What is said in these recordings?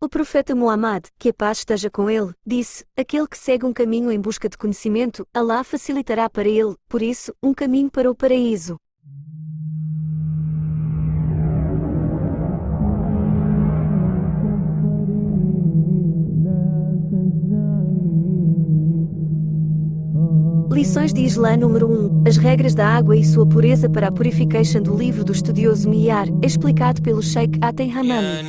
O profeta Muhammad, que a paz esteja com ele, disse: aquele que segue um caminho em busca de conhecimento, Allah facilitará para ele, por isso, um caminho para o paraíso. Lições de Islã número 1. As regras da água e sua pureza para a purification do livro do estudioso Miyar, explicado pelo Sheikh Atem Hamami.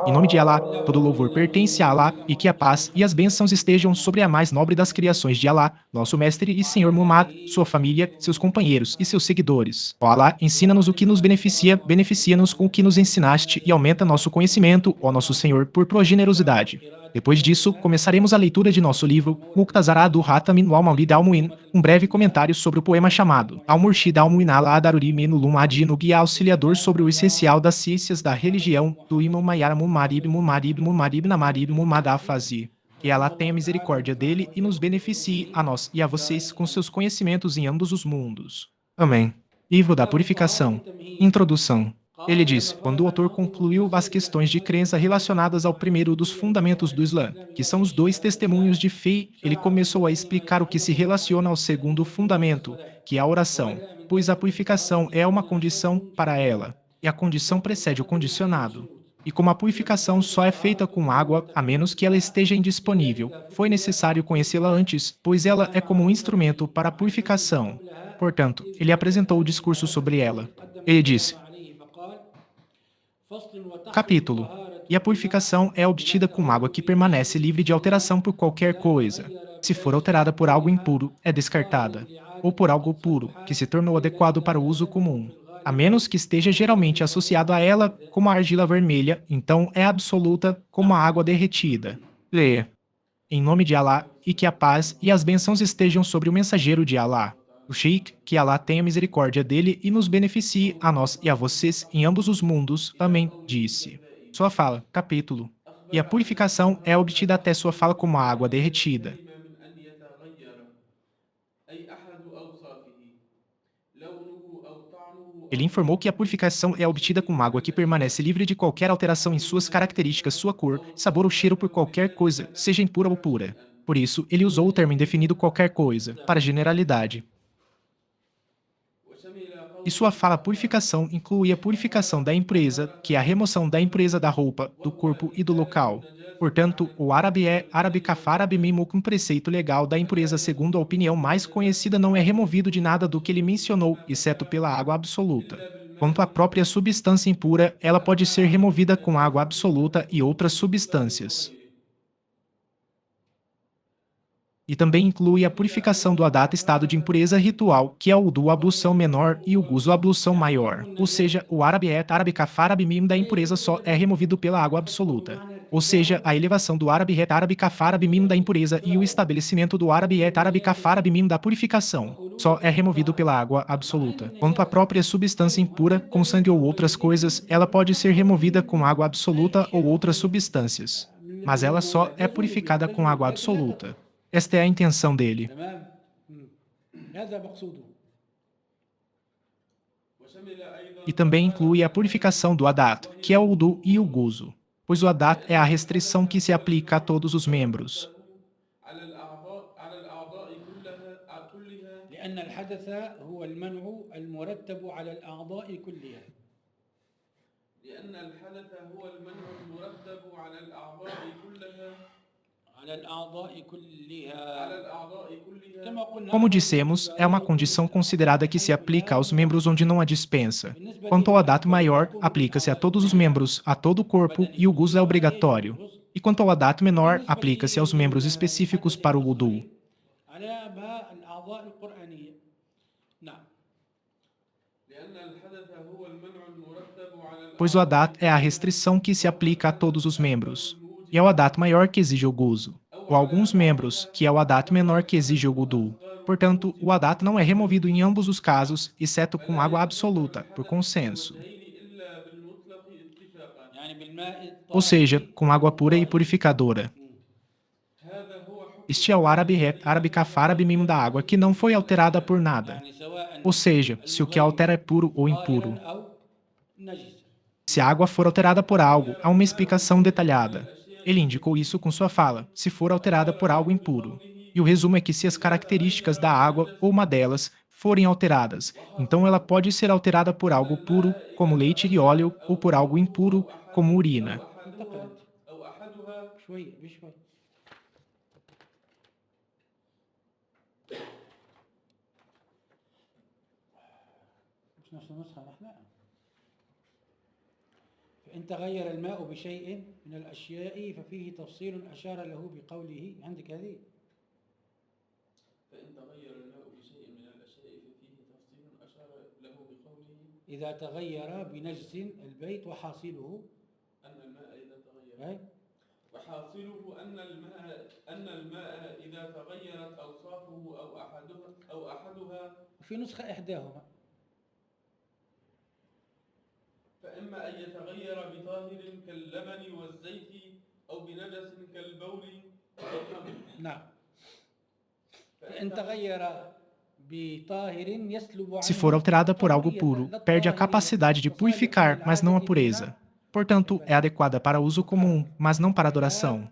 Em nome de Alá, todo louvor pertence a Alá, e que a paz e as bênçãos estejam sobre a mais nobre das criações de Alá, nosso mestre e Senhor Muhammad, sua família, seus companheiros e seus seguidores. Ó Alá, ensina-nos o que nos beneficia, beneficia-nos com o que nos ensinaste e aumenta nosso conhecimento, ó nosso Senhor, por tua generosidade. Depois disso, começaremos a leitura de nosso livro, Muqtazara Hatami al-Mawlid al-Mu'in, um breve comentário sobre o poema chamado Al-Murshid al-Mu'in al-Adaruri Menulum Adino Guia Auxiliador sobre o essencial das ciências da religião, do Imam Mayar Mumarib Namarib Mumadafazi. Que Allah tenha misericórdia dele e nos beneficie, a nós e a vocês, com seus conhecimentos em ambos os mundos. Amém. Livro da Purificação. Introdução. Ele diz, quando o autor concluiu as questões de crença relacionadas ao primeiro dos fundamentos do Islã, que são os dois testemunhos de fé, ele começou a explicar o que se relaciona ao segundo fundamento, que é a oração, pois a purificação é uma condição para ela, e a condição precede o condicionado. E como a purificação só é feita com água, a menos que ela esteja indisponível, foi necessário conhecê-la antes, pois ela é como um instrumento para a purificação. Portanto, ele apresentou o discurso sobre ela. Ele disse, capítulo. E a purificação é obtida com água que permanece livre de alteração por qualquer coisa. Se for alterada por algo impuro, é descartada. Ou por algo puro, que se tornou adequado para o uso comum. A menos que esteja geralmente associado a ela, como a argila vermelha, então é absoluta, como a água derretida. Leia. Em nome de Alá, e que a paz e as bênçãos estejam sobre o mensageiro de Alá. O Sheikh, que Alá tenha misericórdia dele e nos beneficie, a nós e a vocês, em ambos os mundos. Amém, disse. Sua fala, capítulo. E a purificação é obtida até sua fala como a água derretida. Ele informou que a purificação é obtida com água que permanece livre de qualquer alteração em suas características, sua cor, sabor ou cheiro por qualquer coisa, seja impura ou pura. Por isso, ele usou o termo indefinido qualquer coisa, para generalidade. E sua fala purificação inclui a purificação da impureza, que é a remoção da impureza da roupa, do corpo e do local. Portanto, o árabe é árabe kafarabe mimo com preceito legal da impureza segundo a opinião mais conhecida não é removido de nada do que ele mencionou, exceto pela água absoluta. Quanto à própria substância impura, ela pode ser removida com água absoluta e outras substâncias. E também inclui a purificação do adata estado de impureza ritual, que é o do ablução menor e o guzo ablução maior. Ou seja, o árabe árabe kafar mim da impureza só é removido pela água absoluta. Ou seja, a elevação do árabe kafar mim da impureza e o estabelecimento do árabe kafar mim da purificação só é removido pela água absoluta. Quanto à própria substância impura, como sangue ou outras coisas, ela pode ser removida com água absoluta ou outras substâncias. Mas ela só é purificada com água absoluta. Esta é a intenção dele. E também inclui a purificação do adat, que é o udu e o guzo, pois o adat é a restrição que se aplica a todos os membros. لأن الحدث هو المنع المرتب على الأعضاء كلها. لأن الحدث هو المنع المرتب على الأعضاء كلها. Como dissemos, é uma condição considerada que se aplica aos membros onde não há dispensa. Quanto ao adat maior, aplica-se a todos os membros, a todo o corpo, e o guzo é obrigatório. E quanto ao adat menor, aplica-se aos membros específicos para o wudu. Pois o adat é a restrição que se aplica a todos os membros. E é o adat maior que exige o guzo, ou alguns membros, que é o adat menor que exige o wudu. Portanto, o adat não é removido em ambos os casos, exceto com água absoluta, por consenso. Ou seja, com água pura e purificadora. Este é o árabe ré, árabe kafar, árabe mimo da água, que não foi alterada por nada. يعني سواء Ou seja, se o que altera é puro ou impuro. طاهرا أو نجسا. Se a água for alterada por algo, há uma explicação detalhada. Ele indicou isso com sua fala, se for alterada por algo impuro. E o resumo é que se as características da água ou uma delas forem alteradas, então ela pode ser alterada por algo puro, como leite e óleo, ou por algo impuro, como urina. انتقل أنت. شوي بشوي. مش نفس النسخة نحن. فإن تغير الماء بشيء من الأشياء ففيه تفصيل أشار له بقوله عندك هذه. فإن تغير الماء بشيء من الأشياء ففيه تفصيل أشار له بقوله إذا تغير بنجس البيت وحاصله أن الماء إذا تغير وحاصله أن الماء إذا تغيرت أوصافه أو أحدها وفي نسخة إحداهما فإما أن يتغير بطاهر كاللبن والزيت أو بنجس كالبول والخمر. نعم. فإن تغير بطاهر يسلب عنه. Se for alterada por algo puro, perde a capacidade de purificar, mas não a pureza. Portanto, é adequada para uso comum, mas não para adoração.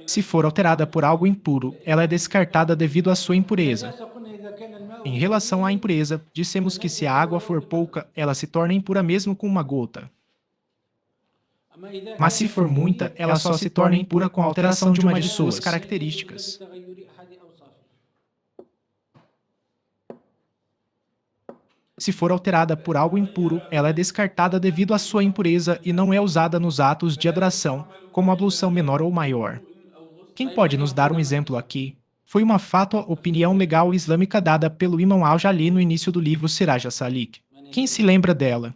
Se for alterada por algo impuro, ela é descartada devido à sua impureza. Em relação à impureza, dissemos que se a água for pouca, ela se torna impura mesmo com uma gota. Mas se for muita, ela só se torna impura com a alteração de uma de suas características. Se for alterada por algo impuro, ela é descartada devido à sua impureza e não é usada nos atos de adoração, como ablução menor ou maior. Quem pode nos dar um exemplo aqui? Foi uma fátua opinião legal islâmica dada pelo Imam Al-Jali no início do livro Siraj as-Salik. Quem se lembra dela?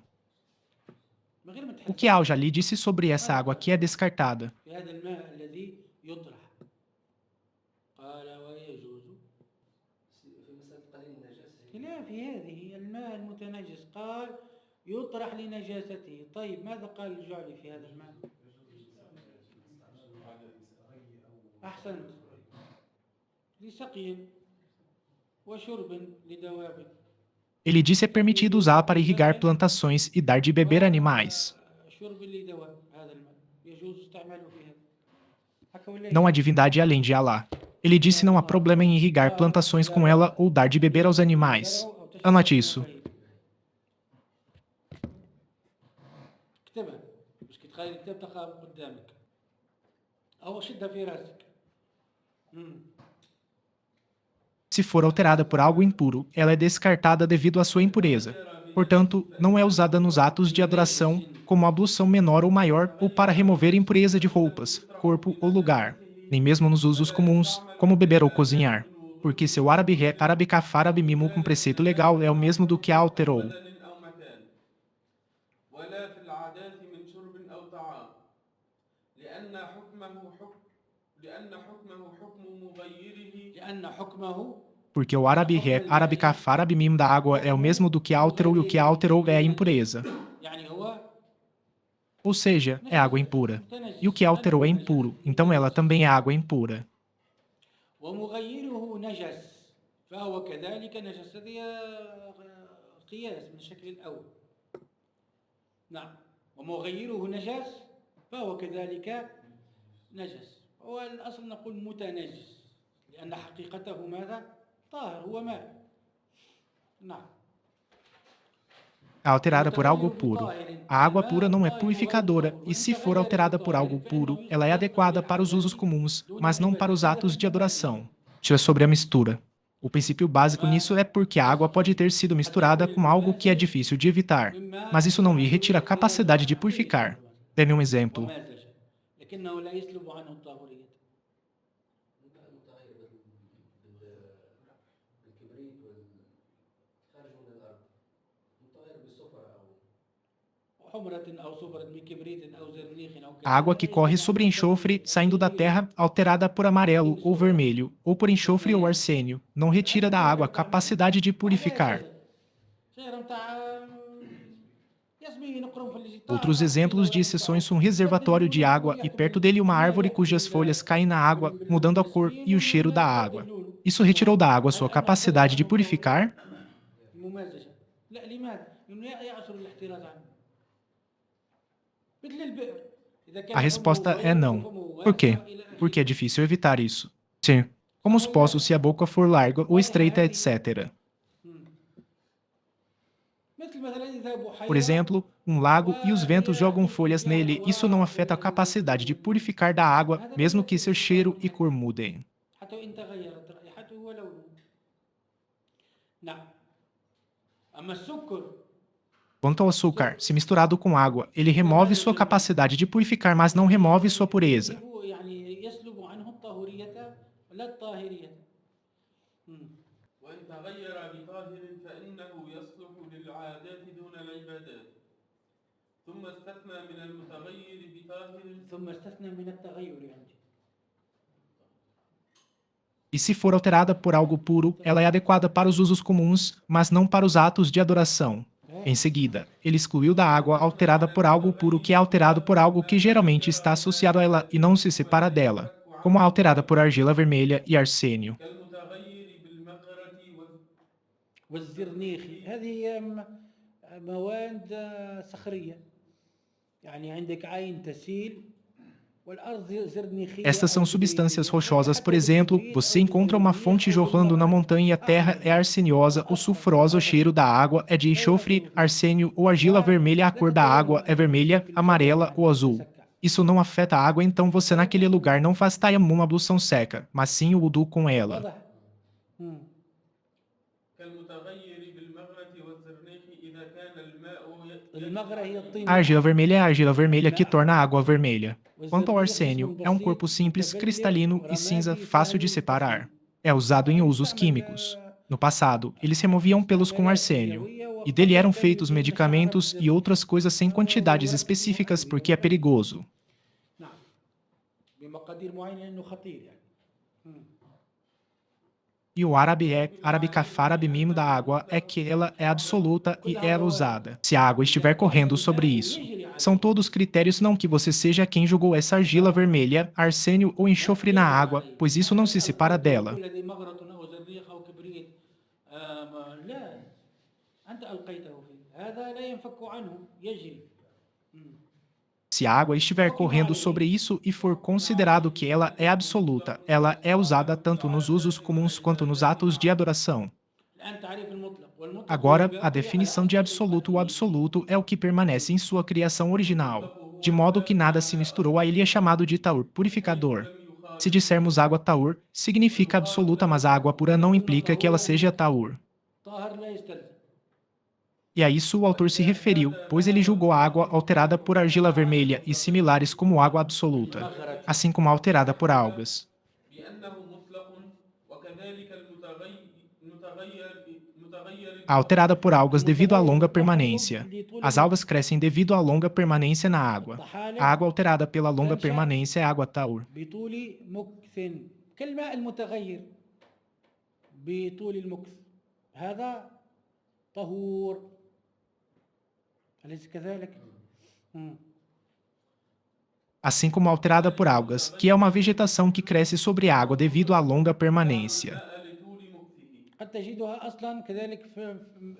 O que Al-Jali disse sobre essa água que é descartada? يطرح لنجاسته. طيب ماذا قال الجعلي في هذا المعنى؟ أحسنت. لسقي وشرب لدواب. Ele disse é permitido usá-la para irrigar plantações e dar de beber a animais. شرب لدواب هذا الماء يجوز استعماله في هذا. Não há divindade além de Alá. Ele disse não há problema em irrigar plantações com ela ou dar de beber aos animais. Anote isso. اكتبها مش كي تخلي الكتاب تقرأ قدامك أو شدها في راسك. Se for alterada por algo impuro, ela é descartada devido à sua impureza. Portanto, não é usada nos atos de adoração, como ablução menor ou maior, ou para remover impureza de roupas, corpo ou lugar, nem mesmo nos usos comuns, como beber ou cozinhar. Porque seu árabe ré, árabe kafar, árabe mimo com preceito legal é o mesmo do que a alterou. Porque o árabe ré, árabe kafar, árabe mimo da água é o mesmo do que a alterou e o que a alterou é a impureza. Ou seja, é água impura. E o que alterou é impuro, então ela também é água impura. ومغيره نجس فهو كذلك نجس. هذه قياس من الشكل الأول. نعم. ومغيره نجس فهو كذلك نجس. هو الأصل نقول متنجس لأن حقيقته ماذا؟ طاهر هو ماء. نعم. Alterada por algo puro. A água pura não é purificadora, e se for alterada por algo puro, ela é adequada para os usos comuns, mas não para os atos de adoração. Isso é sobre a mistura. O princípio básico nisso é porque a água pode ter sido misturada com algo que é difícil de evitar, mas isso não lhe retira a capacidade de purificar. Dê-me um exemplo. A água que corre sobre enxofre, saindo da terra, alterada por amarelo ou vermelho, ou por enxofre ou arsênio, não retira da água a capacidade de purificar. يسميه نقرنفل اللي طاهر Outros طاهر exemplos de طاهر exceções são um يبدل reservatório de لونه água e يأخذ perto dele uma الماء árvore يأخذ cujas folhas caem na água, mudando a cor e o cheiro da الماء água. يبدل لونه. Isso retirou da água sua هل نعتبر capacidade de أنه purificar? ممازجة؟ لا، لماذا؟ لأنه يعسر الاحتراز عنه. مثل البئر إذا A كان فمه resposta é ضيق não. وفمه Por quê? واسع إلى Porque é آخره. difícil evitar isso. Sim. Como os poços se a boca for larga ou estreita, etc. مثل مثلا إذا Por بحيرة exemplo, um lago e os ventos والمياه jogam في folhas nele, اتجاه isso não واحد afeta a capacidade de purificar da água, هذا لا mesmo que يؤثر seu في cheiro الطعم e cor mudem. حتى وإن تغيرت رائحته ولونه. نعم. أما السكر Quanto ao açúcar, se misturado com água, ele remove sua capacidade de purificar, mas não remove sua pureza. يذهب يعني يسلب عنه الطهورية لا الطاهرية. وإن تغير بطاهر فإنه يصلح للعادات دون العبادات ثم استثنى من المتغير بطاهر ثم استثنى من التغير عندي. E se for alterada por algo puro, ela é adequada para os usos comuns, mas não para os atos de adoração. Em seguida, ele excluiu da água alterada por algo puro que é alterado por algo que geralmente está associado a ela e não se separa dela, como a alterada por argila vermelha e arsênio. كالمتغير بالمغرة والزرنيخي هذه مواد صخرية، يعني عندك عين تسيل والأرض زرنيخية. Estas são substâncias rochosas, por exemplo, você encontra uma fonte jorrando na montanha e a terra é arseniosa ou sulfurosa, o cheiro da água é de enxofre, arsênio ou argila vermelha, a cor da água é vermelha, amarela ou azul. Isso não afeta a água, então você naquele lugar não faz tayammum, ablução seca, mas sim o wudu com ela. واضح؟ كالمتغير بالمغرة والزرنيخ إذا كان الماء المغرة هي الطين. A argila vermelha é a argila vermelha que torna a água vermelha. Quanto ao arsênio, é um corpo simples, cristalino e cinza, fácil de separar. É usado em usos químicos. No passado, eles removiam pelos com arsênio. E dele eram feitos medicamentos e outras coisas sem quantidades específicas porque é perigoso. نعم. بمقادير معينة لأنه خطير يعني. E o árabe kafar abimimo da água é que ela é absoluta e é usada, se a água estiver correndo sobre isso. São todos critérios, não que você seja quem jogou essa argila vermelha, arsênio ou enxofre na água, pois isso não se separa dela. الذي مغرة أو زرنيخ أو كبريت لا أنت ألقيته فيه، هذا لا ينفك عنه يجري. Se a água estiver correndo sobre isso e for considerado que ela é absoluta, ela é usada tanto nos usos comuns quanto nos atos de adoração. الآن تعريف المطلق والمطلق Agora, a definição de absoluto. O absoluto é o que permanece em sua criação original, de modo que nada se misturou a ele, é chamado de taur, purificador. Se dissermos água taur, significa absoluta, mas a água pura não implica que ela seja taur. طاهر لا يستلزم. E a isso o autor se referiu, pois ele julgou a água alterada por argila vermelha e similares como água absoluta, assim como a alterada por algas. بأنه مطلق وكذلك المتغير A alterada por algas devido à longa permanência. As algas crescem devido à longa permanência na água. A água alterada pela longa permanência é água taur. بطول مكث كالماء المتغير بطول المكث هذا طهور أليس كذلك؟ Assim como a alterada por algas, que é uma vegetação que cresce sobre a água devido à longa permanência. قد تجدها أصلا كذلك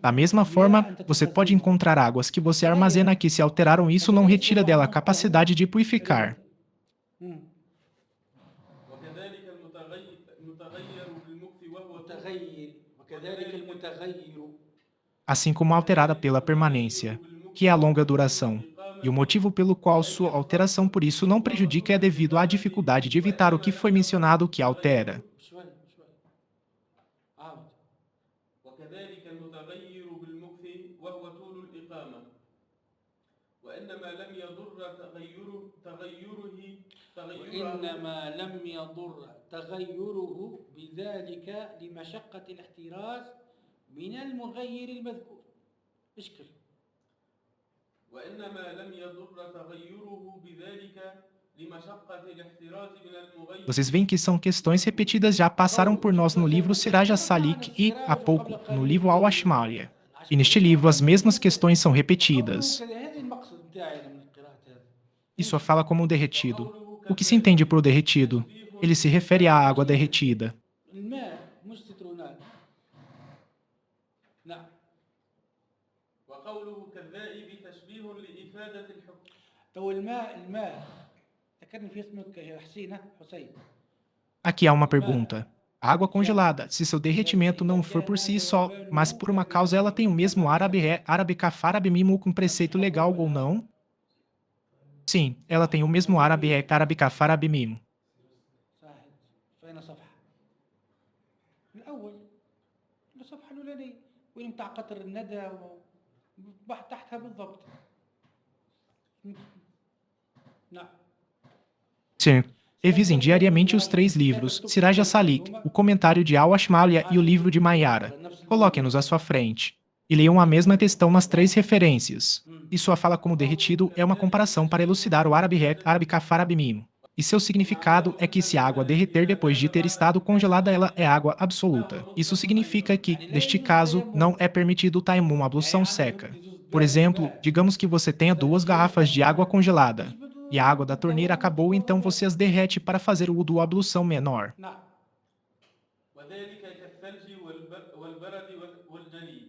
Da mesma forma, você pode encontrar águas que você armazena que se alteraram, isso não retira dela a capacidade de purificar. وكذلك المتغير بالمكث وهو متغير وكذلك المتغير Assim como a alterada pela permanência, que é a longa duração. E o motivo pelo qual sua alteração por isso não prejudica é devido à dificuldade de evitar o que foi mencionado que altera. شوي عاود. وكذلك المتغير بالمكث وهو طول الإقامة وإنما لم يضر وإنما لم يضر تغيره بذلك لمشقة الاحتراز من المغير المذكور. اشكل. وإنما لم يضر تغيره بذلك لمشقة الاحتراز من المغير. Vocês veem que são questões repetidas, já passaram por nós no livro Siraj as-Salik e, há pouco, no livro Al-Ashmariya. E neste livro as mesmas questões são repetidas. هذه المقصد بتاعي أنا من القراءة هذا. E só fala como um derretido. O que se entende por derretido? Ele se refere à água derretida. الماء مش سترونات. نعم. وقوله كالذائب تشبيه لإفادة الحكم. تو الماء ذكرني في اسمك يا حسين. Aqui há uma pergunta. A água congelada, se seu derretimento não for por si só, mas por uma causa ela tem o mesmo árabe ré, árabe kaf, árabe mimo com preceito legal ou não? Sim, ela tem o mesmo árabe ré, árabe kaf, árabe mimo. صحيح. فين صفحة؟ الأول الصفحة الأولانية وين بتاع قطر الندى تحتها بالضبط. نعم. Sim. Revisem diariamente os 3 livros, Siraj Salik, o comentário de Al-Ashmalia e o livro de Mayara. Coloquem-nos à sua frente. E leiam a mesma questão nas 3 referências. E sua fala como derretido é uma comparação para elucidar o árabe ré, árabe kaf, árabe mimo. E seu significado é que se a água derreter depois de ter estado congelada ela é água absoluta. Isso significa que, neste caso, não é permitido o taimum, ablução seca. Por exemplo, digamos que você tenha 2 garrafas de água congelada. E a água da torneira acabou, então você as derrete para fazer o wudu, ablução menor. نعم. وذلك كالثلج والبرد والجليد.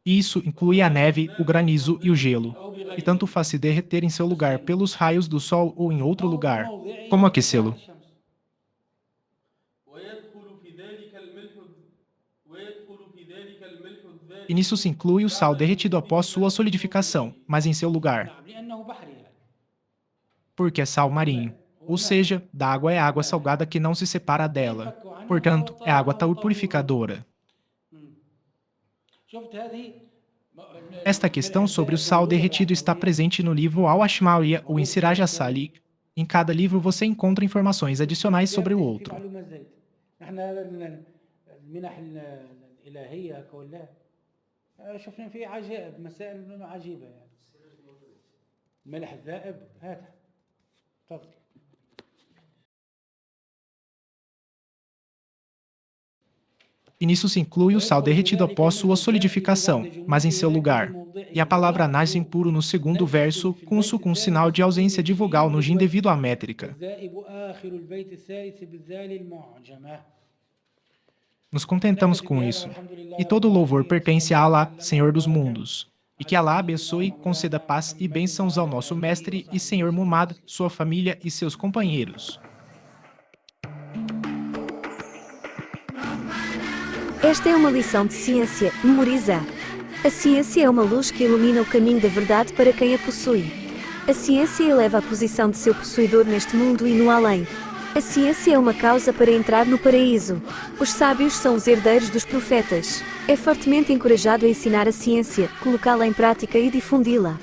Isso inclui a neve, o granizo e o gelo. E tanto faz se derreter em seu lugar pelos raios do sol ou em outro lugar. Como aquecê-lo? ويدخل في ذلك الملح الذائب. E nisso se inclui o sal derretido após sua solidificação, mas em seu lugar. نعم لأنه بحري. Porque é sal marinho. Ou seja, da água é água salgada que não se separa dela. Portanto, é água taur purificadora. شفت هذه Esta questão sobre o sal derretido está presente no livro Al-Ashmalia ou em Siraj Salik. Em cada livro você encontra informações adicionais sobre o outro. في معلومة زايد. نحن المنح الإلهية كلها شفنا فيه عجائب مسائل عجيبة يعني. الملح الذائب هذا. تفضل. E nisso se inclui o sal derretido após sua solidificação, mas em seu lugar. E a palavra najs impuro no segundo verso, com o sukun sinal de ausência de vogal no jin devido à métrica. الذائب آخر البيت الثالث بالذال المعجمة. Nos contentamos com isso. E todo louvor pertence a Allah, Senhor dos mundos. E que Allah abençoe, conceda paz e bênçãos ao nosso mestre e Senhor Muhammad, sua família e seus companheiros. Esta é uma lição de ciência, memoriza. A ciência é uma luz que ilumina o caminho da verdade para quem a possui. A ciência eleva a posição de seu possuidor neste mundo e no além. A ciência é uma causa para entrar no paraíso. Os sábios são os herdeiros dos profetas. É fortemente encorajado a ensinar a ciência, colocá-la em prática e difundi-la.